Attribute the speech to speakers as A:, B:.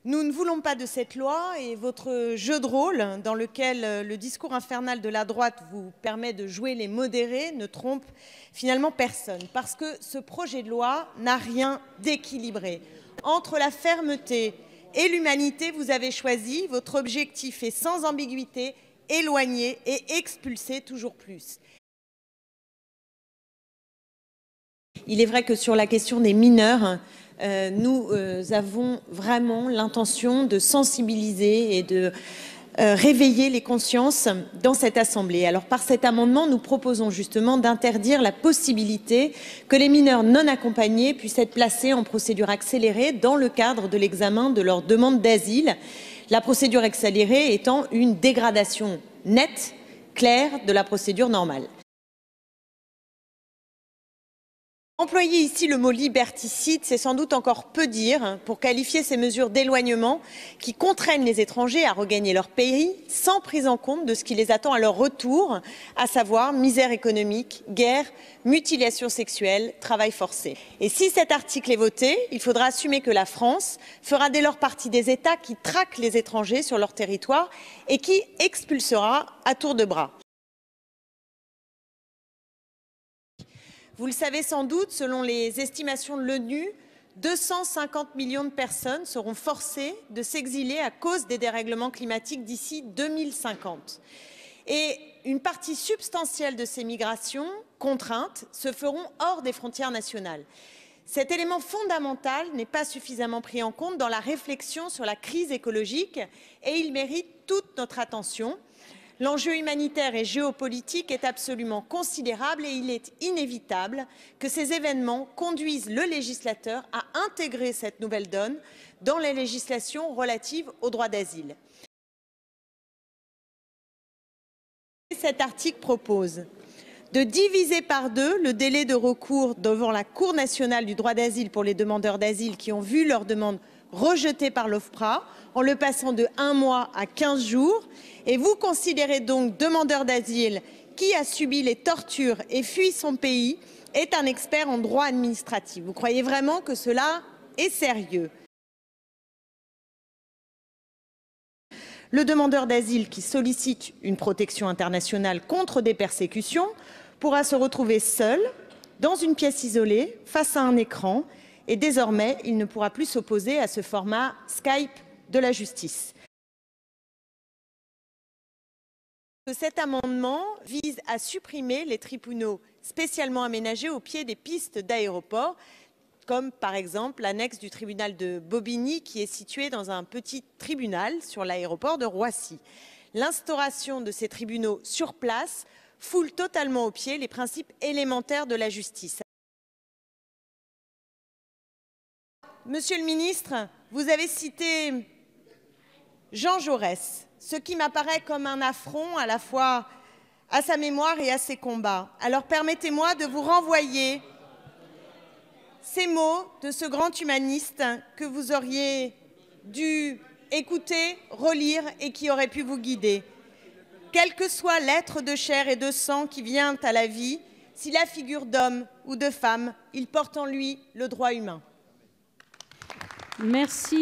A: Nous ne voulons pas de cette loi et votre jeu de rôle dans lequel le discours infernal de la droite vous permet de jouer les modérés ne trompe finalement personne. Parce que ce projet de loi n'a rien d'équilibré. Entre la fermeté et l'humanité, vous avez choisi, votre objectif est sans ambiguïté, éloigner et expulser toujours plus. Il est vrai que sur la question des mineurs, nous avons vraiment l'intention de sensibiliser et de réveiller les consciences dans cette Assemblée. Alors par cet amendement, nous proposons justement d'interdire la possibilité que les mineurs non accompagnés puissent être placés en procédure accélérée dans le cadre de l'examen de leur demande d'asile, la procédure accélérée étant une dégradation nette, claire de la procédure normale. Employer ici le mot liberticide, c'est sans doute encore peu dire pour qualifier ces mesures d'éloignement qui contraignent les étrangers à regagner leur pays sans prise en compte de ce qui les attend à leur retour, à savoir misère économique, guerre, mutilation sexuelle, travail forcé. Et si cet article est voté, il faudra assumer que la France fera dès lors partie des États qui traquent les étrangers sur leur territoire et qui expulsera à tour de bras. Vous le savez sans doute, selon les estimations de l'ONU, 250 millions de personnes seront forcées de s'exiler à cause des dérèglements climatiques d'ici 2050. Et une partie substantielle de ces migrations contraintes se feront hors des frontières nationales. Cet élément fondamental n'est pas suffisamment pris en compte dans la réflexion sur la crise écologique et il mérite toute notre attention. L'enjeu humanitaire et géopolitique est absolument considérable et il est inévitable que ces événements conduisent le législateur à intégrer cette nouvelle donne dans les législations relatives au droit d'asile. Cet article propose de diviser par deux le délai de recours devant la Cour nationale du droit d'asile pour les demandeurs d'asile qui ont vu leur demande rejetée par l'OFPRA, en le passant de 1 mois à 15 jours. Et vous considérez donc demandeur d'asile qui a subi les tortures et fuit son pays est un expert en droit administratif. Vous croyez vraiment que cela est sérieux? Le demandeur d'asile qui sollicite une protection internationale contre des persécutions pourra se retrouver seul dans une pièce isolée face à un écran et désormais il ne pourra plus s'opposer à ce format Skype de la justice. Cet amendement vise à supprimer les tribunaux spécialement aménagés au pied des pistes d'aéroports, comme par exemple l'annexe du tribunal de Bobigny qui est situé dans un petit tribunal sur l'aéroport de Roissy. L'instauration de ces tribunaux sur place foule totalement aux pieds les principes élémentaires de la justice. Monsieur le ministre, vous avez cité Jean Jaurès, ce qui m'apparaît comme un affront à la fois à sa mémoire et à ses combats. Alors permettez-moi de vous renvoyer ces mots de ce grand humaniste que vous auriez dû écouter, relire et qui aurait pu vous guider. Quel que soit l'être de chair et de sang qui vient à la vie, s'il a figure d'homme ou de femme, il porte en lui le droit humain.
B: Merci.